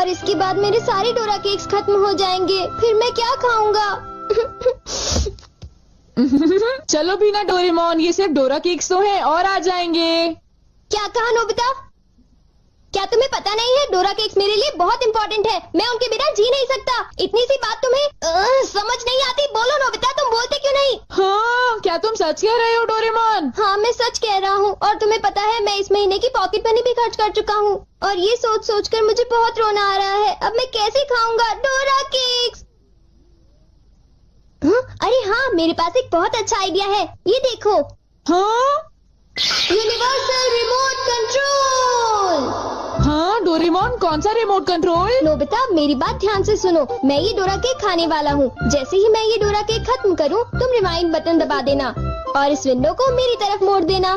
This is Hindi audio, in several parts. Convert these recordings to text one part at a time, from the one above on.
और इसके बाद मेरे सारे डोरा केक्स खत्म हो जाएंगे। फिर मैं क्या खाऊंगा? चलो भी ना डोरेमोन, ये सिर्फ डोरा केक्स तो हैं और आ जाएंगे। क्या कहा नोबिता? क्या तुम्हें पता नहीं है डोरा केक्स मेरे लिए बहुत इम्पोर्टेंट है। मैं उनके बिना जी नहीं सकता। इतनी सी बात तुम्हें समझ नहीं आती? बोलो नोबिता, तुम बोलते क्यों नहीं? हाँ, क्या तुम सच कह रहे हो डोरेमोन? हाँ, मैं सच कह रहा हूँ। और तुम्हें पता है मैं इस महीने की पॉकेट मनी भी खर्च कर चुका हूँ। और ये सोच सोच कर मुझे बहुत रोना आ रहा है। अब मैं कैसे खाऊंगा डोरा केक्स? अरे हाँ, मेरे पास एक बहुत अच्छा आइडिया है। ये देखो। हाँ? Universal remote control. हाँ डोरेमोन, कौन सा रिमोट कंट्रोल? नोबिता, मेरी बात ध्यान से सुनो। मैं ये डोरा केक खाने वाला हूँ। जैसे ही मैं ये डोरा केक खत्म करूँ, तुम रिवाइंड बटन दबा देना और इस विंडो को मेरी तरफ मोड़ देना।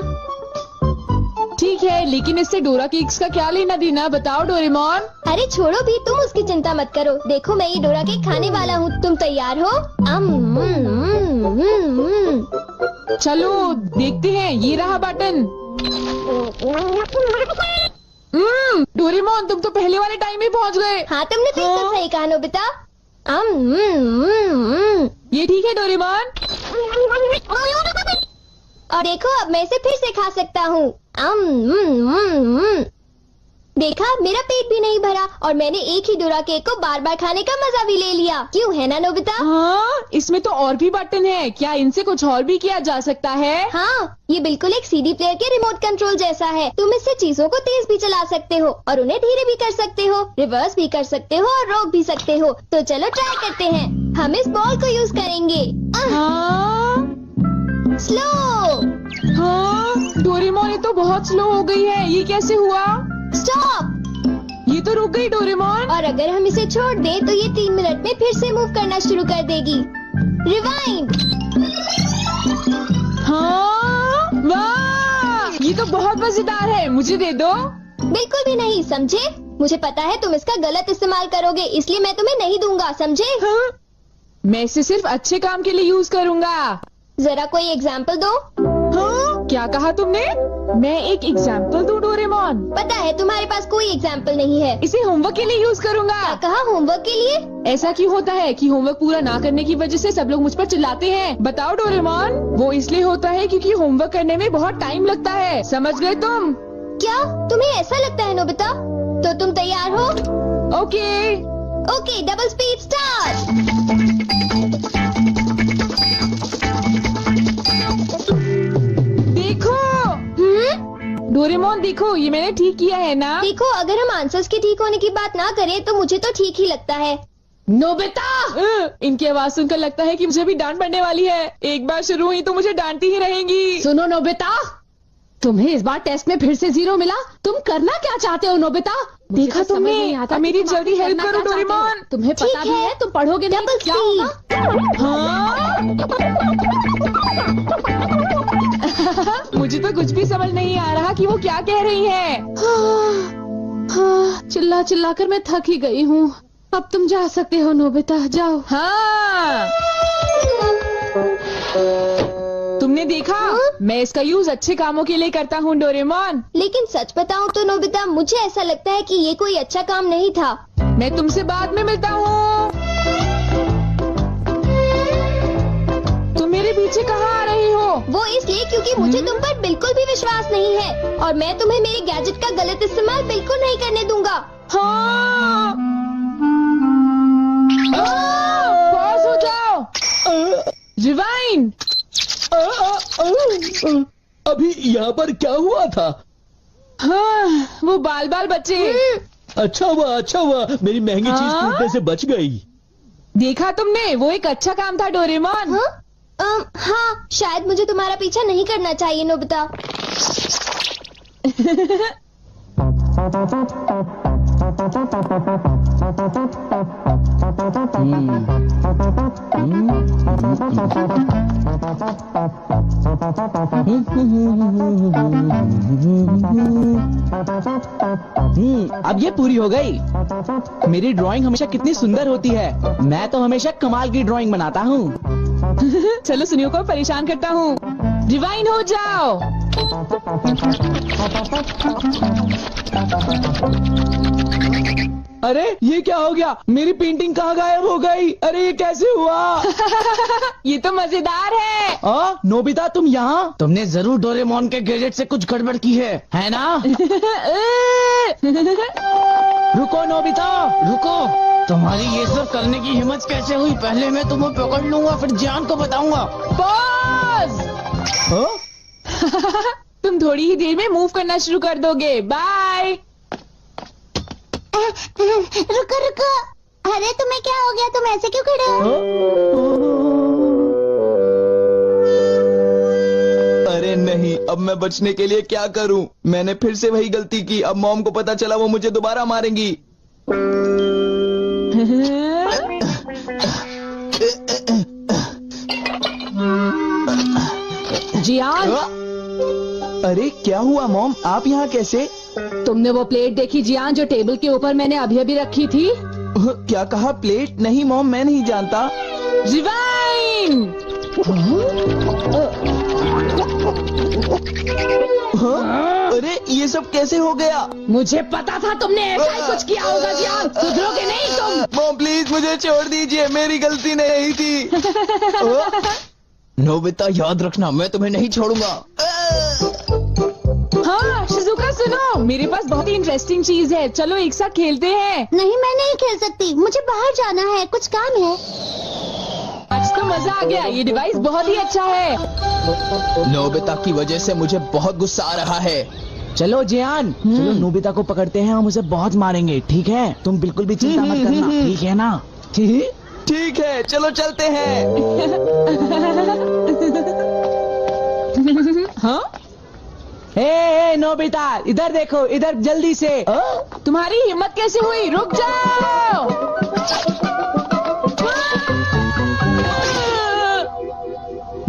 ठीक है, लेकिन इससे डोरा केक्स का क्या लेना देना, बताओ डोरेमोन। अरे छोड़ो भी, तुम उसकी चिंता मत करो। देखो, मैं ये डोरा केक खाने वाला हूँ। तुम तैयार हो? चलो देखते हैं, ये रहा बटन। डोरेमोन, तुम तो पहले वाले टाइम में पहुँच गए। हाँ, तुमने बिल्कुल सही कहा नोबिता। ये ठीक है डोरेमोन। और देखो, अब मैं इसे फिर से खा सकता हूँ। देखा, मेरा पेट भी नहीं भरा और मैंने एक ही डोरा केक को बार बार खाने का मजा भी ले लिया। क्यों, है ना नोबिता? हाँ, इसमें तो और भी बटन है। क्या इनसे कुछ और भी किया जा सकता है? हाँ, ये बिल्कुल एक सीडी प्लेयर के रिमोट कंट्रोल जैसा है। तुम इससे चीजों को तेज भी चला सकते हो और उन्हें धीरे भी कर सकते हो, रिवर्स भी कर सकते हो और रोक भी सकते हो। तो चलो ट्राई करते हैं। हम इस बॉल को यूज करेंगे। स्लो। हाँ डोरेमोन, ये तो बहुत स्लो हो गई है। ये कैसे हुआ? स्टॉप। ये तो रुक गई डोरेमोन। और अगर हम इसे छोड़ दें तो ये 3 मिनट में फिर से मूव करना शुरू कर देगी। रिवाइंड। हाँ, वाह, ये तो बहुत मजेदार है। मुझे दे दो। बिल्कुल भी नहीं, समझे? मुझे पता है तुम इसका गलत इस्तेमाल करोगे, इसलिए मैं तुम्हें नहीं दूंगा, समझे? हाँ? मैं इसे सिर्फ अच्छे काम के लिए यूज करूँगा। जरा कोई एग्जाम्पल दो। हाँ? क्या कहा तुमने? मैं एक एग्जाम्पल दूं डोरेमोन? पता है तुम्हारे पास कोई एग्जाम्पल नहीं है। इसे होमवर्क के लिए यूज करूँगा। क्या कहा, होमवर्क के लिए? ऐसा क्यों होता है कि होमवर्क पूरा ना करने की वजह से सब लोग मुझ पर चिल्लाते हैं? बताओ डोरेमोन। वो इसलिए होता है क्योंकि होमवर्क करने में बहुत टाइम लगता है। समझ गए तुम? क्या तुम्हें ऐसा लगता है नोबिता? तो तुम तैयार हो? Okay. Okay, double speed start. Doraemon देखो, ये मैंने ठीक किया है ना? देखो, अगर हम आंसर्स के ठीक होने की बात ना करें तो मुझे तो ठीक ही लगता है। नोबिता! इनकी आवाज सुनकर लगता है कि मुझे भी डांट पड़ने वाली है। एक बार शुरू हुई तो मुझे डांटती ही रहेंगी। सुनो नोबिता, तुम्हें इस बार टेस्ट में फिर से 0 मिला। तुम करना क्या चाहते हो नोबिता? देखा तुमने? मेरी जल्दी हेल्प करो डोरेमोन। तुम्हें पता भी है तुम पढ़ोगे नहीं, क्या होगा? हाँ? मुझे तो कुछ भी समझ नहीं आ रहा कि वो क्या कह रही है। चिल्ला चिल्ला कर मैं थक ही गई हूँ। अब तुम जा सकते हो नोबिता, जाओ। हाँ, तुमने देखा? मैं इसका यूज अच्छे कामों के लिए करता हूँ डोरेमोन। लेकिन सच बताऊँ तो नोबिता, मुझे ऐसा लगता है कि ये कोई अच्छा काम नहीं था। मैं तुमसे बाद में मिलता हूँ। तुम मेरे पीछे कहाँ आ रही हो? वो इसलिए क्योंकि मुझे तुम पर बिल्कुल भी विश्वास नहीं है और मैं तुम्हें मेरे गैजेट का गलत इस्तेमाल बिल्कुल नहीं करने दूंगा। हाँ। पॉज हो जाओ। रिवाइंड। अभी यहाँ पर क्या हुआ था? हाँ, वो बाल बाल बच्चे। अच्छा हुआ, मेरी महंगी चीज टूटने से बच गई। देखा तुमने? वो एक अच्छा काम था डोरेमोन। हाँ, शायद मुझे तुम्हारा पीछा नहीं करना चाहिए नोबिता। अब ये पूरी हो गई। मेरी ड्राइंग हमेशा कितनी सुंदर होती है। मैं तो हमेशा कमाल की ड्राइंग बनाता हूँ। चलो सुनियो को परेशान करता हूँ। रिवाइंड हो जाओ। अरे ये क्या हो गया? मेरी पेंटिंग कहाँ गायब हो गई? अरे ये कैसे हुआ? ये तो मजेदार है। नोबिता तुम यहाँ? तुमने जरूर डोरेमोन के गैजेट से कुछ गड़बड़ की है ना? रुको नोबिता, रुको। तुम्हारी ये सब करने की हिम्मत कैसे हुई? पहले मैं तुम्हें पकड़ लूंगा, फिर जियान को बताऊंगा। पॉज। तुम थोड़ी ही देर में मूव करना शुरू कर दोगे। बाय। रुको। अरे तुम्हें क्या हो गया? तुम ऐसे क्यों खड़े हो? अरे नहीं, अब मैं बचने के लिए क्या करूं? मैंने फिर से वही गलती की। अब मॉम को पता चला, वो मुझे दोबारा मारेंगी। जियान, अरे क्या हुआ मॉम? आप यहाँ कैसे? तुमने वो प्लेट देखी जियान जो टेबल के ऊपर मैंने अभी रखी थी? क्या कहा? प्लेट? नहीं मॉम, मैं नहीं जानता। रिवाइंड। अरे ये सब कैसे हो गया? मुझे पता था तुमने ऐसा ही कुछ किया होगा जियान। सुधरोगे नहीं तुम। मॉम प्लीज मुझे छोड़ दीजिए, मेरी गलती नहीं थी। नोबिता याद रखना, मैं तुम्हें नहीं छोड़ूंगा। हाँ शिजुका सुनो, मेरे पास बहुत ही इंटरेस्टिंग चीज है। चलो एक साथ खेलते हैं। नहीं, मैं नहीं खेल सकती। मुझे बाहर जाना है, कुछ काम है। आज तो मजा आ गया। ये डिवाइस बहुत ही अच्छा है। नोबिता की वजह से मुझे बहुत गुस्सा आ रहा है। चलो जियान, चलो नोबिता को पकड़ते हैं, हम उसे बहुत मारेंगे। ठीक है? तुम बिल्कुल भी चिंता मत करना, ठीक है ना? ठीक है, चलो चलते हैं। हाँ? ए नोबिता, इधर देखो, इधर जल्दी से। तुम्हारी हिम्मत कैसे हुई? रुक जाओ।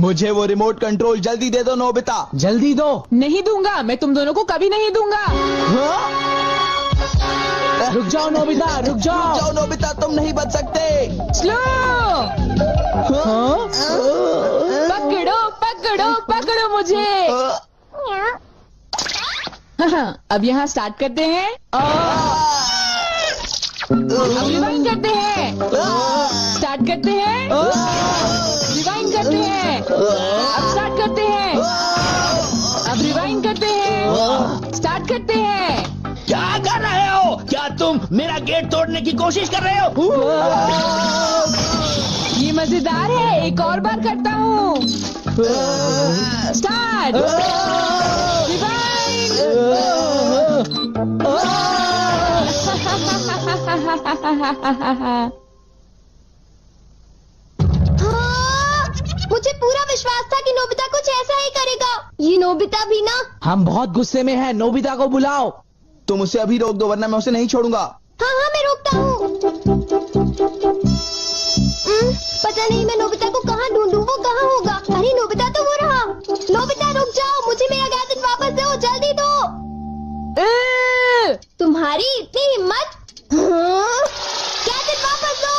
मुझे वो रिमोट कंट्रोल जल्दी दे दो नोबिता। जल्दी दो। नहीं दूंगा, मैं तुम दोनों को कभी नहीं दूंगा। रुक जाओ नोबिता, रुक जाओ। जाओ नोबिता, तुम नहीं बच सकते। स्लो। पकड़ो पकड़ो पकड़ो मुझे। अब यहाँ स्टार्ट करते हैं। अब रिवाइंड करते हैं। स्टार्ट करते हैं। रिवाइंड करते हैं। अब स्टार्ट करते हैं। अब रिवाइंड करते हैं। स्टार्ट करते हैं। क्या कर रहे हो? क्या तुम मेरा गेट तोड़ने की कोशिश कर रहे हो? ये मजेदार है, एक और बार करता हूँ। स्टार्ट। रिवाइंड। मुझे पूरा विश्वास था कि नोबिता कुछ ऐसा ही करेगा। ये नोबिता भी ना। हम बहुत गुस्से में हैं, नोबिता को बुलाओ। तुम उसे अभी रोक दो, वरना मैं उसे नहीं छोड़ूंगा। हाँ मैं रोकता हूँ। पता नहीं मैं नोबिता को कहाँ ढूंढूं, वो कहाँ होगा? अरे नोबिता तो वो रहा। नोबिता रुक जाओ, मुझे मेरा गैजेट वापस दो, जल्दी दो। तुम्हारी इतनी हिम्मत? गैजेट वापस दो।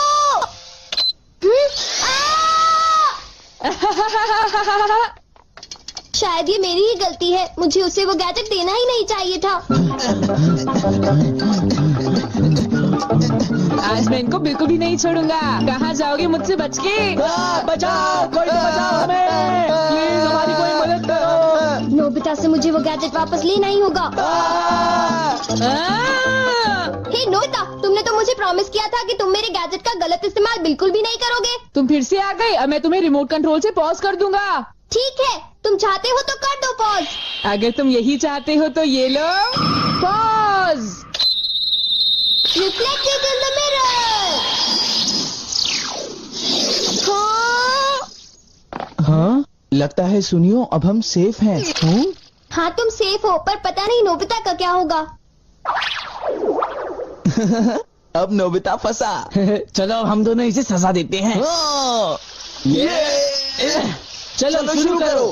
शायद ये मेरी ही गलती है, मुझे उसे वो गैजेट देना ही नहीं चाहिए था। आज मैं इनको बिल्कुल भी नहीं छोड़ूंगा। कहाँ जाओगे मुझसे बच के? बचाओ, कोई तो बचाओ हमें, प्लीज हमारी कोई मदद करो। नोबिता से मुझे वो गैजेट वापस लेना ही होगा। हे नोबिता, तुमने तो मुझे प्रॉमिस किया था कि तुम मेरे गैजेट का गलत इस्तेमाल बिल्कुल भी नहीं करोगे। तुम फिर से आ गए। अब मैं तुम्हें रिमोट कंट्रोल से पॉज कर दूंगा। ठीक है, तुम चाहते हो तो कर दो पॉज। अगर तुम यही चाहते हो तो ये लो pause. Reflected in the mirror. हाँ लगता है सुनियो, अब हम सेफ हैं। हाँ तुम सेफ हो, पर पता नहीं नोबिता का क्या होगा। अब नोबिता फंसा। चलो हम दोनों इसे सजा देते हैं। ये चलो शुरू करो।